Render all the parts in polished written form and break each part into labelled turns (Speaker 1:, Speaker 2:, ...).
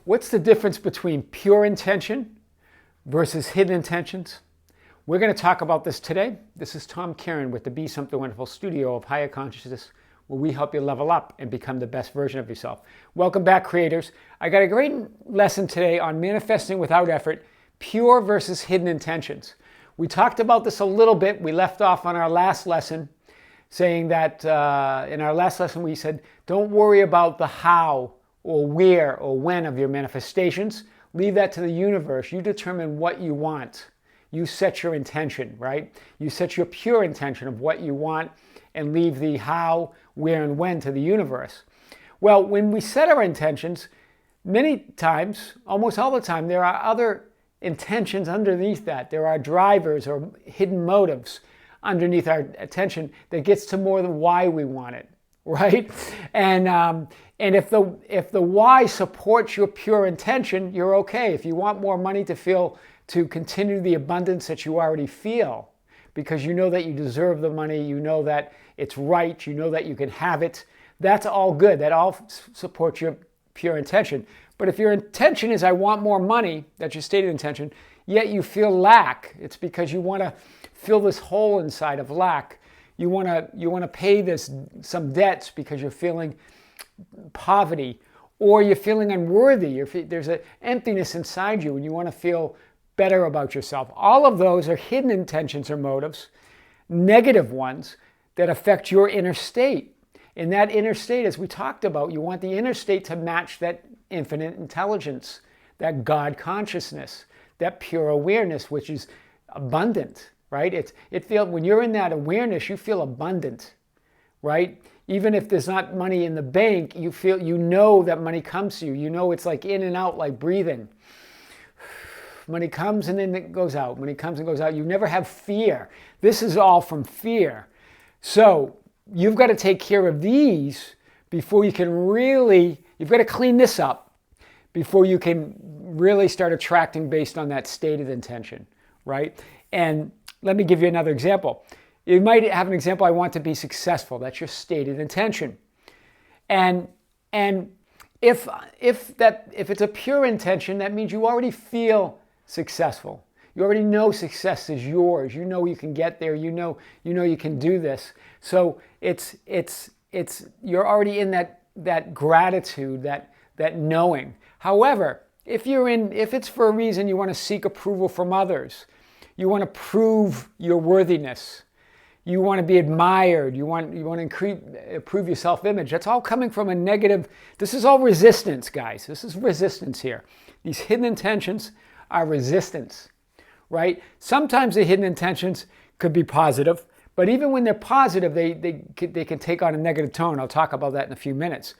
Speaker 1: What's the difference between pure intention versus hidden intentions? We're going to talk about this today. This is Tom Kieran with the Be Something Wonderful studio of Higher Consciousness, where we help you level up and become the best version of yourself. Welcome back, creators. I got a great lesson today on manifesting without effort, pure versus hidden intentions. We talked about this a little bit. We left off on our last lesson saying that in our last lesson we said, don't worry about the how or where or when of your manifestations. Leave that to the universe. You determine what you want. You set your intention, right? You set your pure intention of what you want and leave the how, where, and when to the universe. Well, when we set our intentions, many times, almost all the time, there are other intentions underneath that. There are drivers or hidden motives underneath our attention that gets to more than why we want it, right? And if the why supports your pure intention, you're okay. If you want more money to continue the abundance that you already feel, because you know that you deserve the money, you know that it's right, you know that you can have it, that's all good. That all supports your pure intention. But if your intention is, I want more money, that's your stated intention, yet you feel lack, it's because you want to fill this hole inside of lack. You want to pay some debts because you're feeling poverty, or you're feeling unworthy. There's an emptiness inside you and you want to feel better about yourself. All of those are hidden intentions or motives, negative ones that affect your inner state. In that inner state, as we talked about, you want the inner state to match that infinite intelligence, that God consciousness, that pure awareness, which is abundant, right? When you're in that awareness, you feel abundant, right? Even if there's not money in the bank, you know that money comes to you. You know it's like in and out, like breathing. Money comes and then it goes out. Money comes and goes out. You never have fear. This is all from fear. So you've got to take care of these before you can really, you've got to clean this up before you can really start attracting based on that stated intention, right? And let me give you another example. You might have an example, I want to be successful. That's your stated intention. And if it's a pure intention, that means you already feel successful. You already know success is yours. You know you can get there. You know you can do this. So you're already in that gratitude, that knowing. However, if it's for a reason you want to seek approval from others, you want to prove your worthiness, you want to be admired, you want to improve your self-image, that's all coming from a negative. This is all resistance, guys. This is resistance here. These hidden intentions are resistance, right? Sometimes the hidden intentions could be positive, but even when they're positive, they can take on a negative tone. I'll talk about that in a few minutes.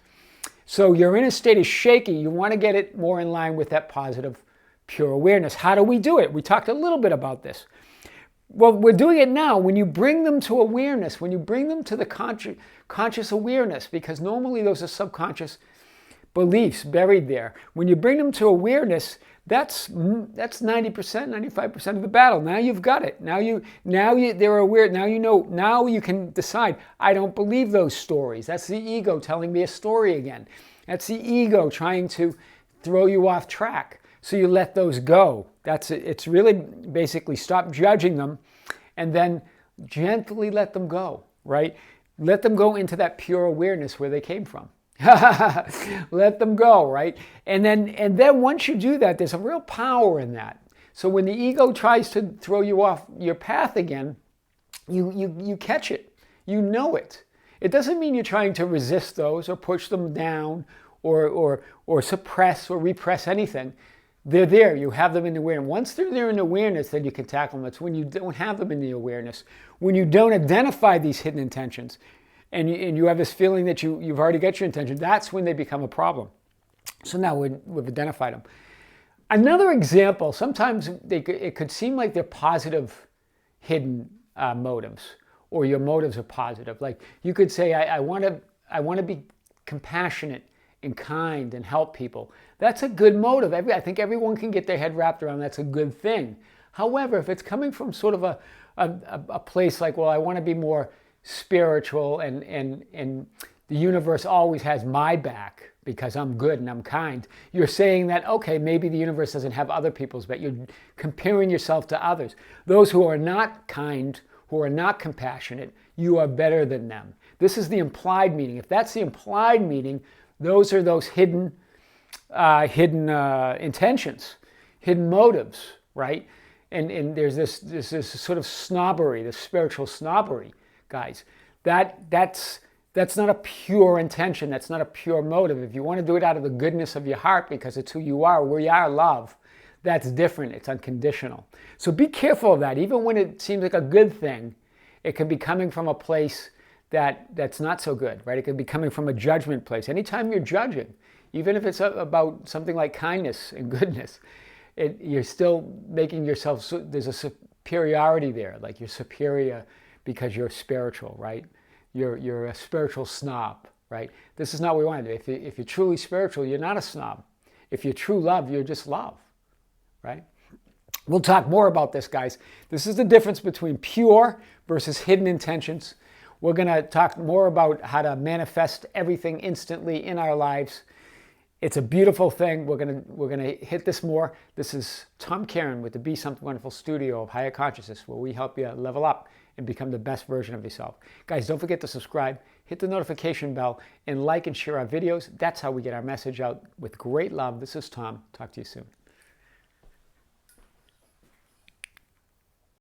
Speaker 1: So your inner state is shaky. You want to get it more in line with that positive, pure awareness. How do we do it? We talked a little bit about this. Well, we're doing it now. When you bring them to awareness, when you bring them to the conscious awareness, because normally those are subconscious beliefs buried there. When you bring them to awareness, that's 90%, 95% of the battle. Now you've got it. Now they're aware. Now you know. Now you can decide, I don't believe those stories. That's the ego telling me a story again. That's the ego trying to throw you off track. So you let those go. It's really basically stop judging them and then gently let them go, right? Let them go into that pure awareness where they came from. Let them go, right? And then once you do that, there's a real power in that. So when the ego tries to throw you off your path again, you catch it. You know it. It doesn't mean you're trying to resist those or push them down or suppress or repress anything. They're there. You have them in the awareness. Once they're there in awareness, then you can tackle them. It's when you don't have them in the awareness, when you don't identify these hidden intentions, and you have this feeling that you've already got your intention, that's when they become a problem. So now we've identified them. Another example, sometimes it could seem like they're positive hidden motives, or your motives are positive. Like you could say, I want to be compassionate and kind and help people. That's a good motive. I think everyone can get their head wrapped around that's a good thing. However, if it's coming from sort of a place like, well, I want to be more spiritual and the universe always has my back, because I'm good and I'm kind. You're saying that, okay, maybe the universe doesn't have other people's, but you're comparing yourself to others. Those who are not kind, who are not compassionate, you are better than them. This is the implied meaning. If that's the implied meaning, those are those hidden intentions, hidden motives, right? And there's this sort of snobbery, this spiritual snobbery, guys. That's not a pure intention. That's not a pure motive. If you want to do it out of the goodness of your heart because it's who you are, we are love, that's different. It's unconditional. So be careful of that. Even when it seems like a good thing, it can be coming from a place that's not so good, right? It can be coming from a judgment place. Anytime you're judging, even if it's about something like kindness and goodness, you're still making yourself, there's a superiority there, like you're superior because you're spiritual, right? You're a spiritual snob, right? This is not what we want to do. If you're truly spiritual, you're not a snob. If you're true love, you're just love, right? We'll talk more about this, guys. This is the difference between pure versus hidden intentions. We're going to talk more about how to manifest everything instantly in our lives. It's a beautiful thing. We're gonna hit this more. This is Tom Karen with the Be Something Wonderful studio of Higher Consciousness, where we help you level up and become the best version of yourself. Guys, don't forget to subscribe, hit the notification bell, and like and share our videos. That's how we get our message out with great love. This is Tom. Talk to you soon.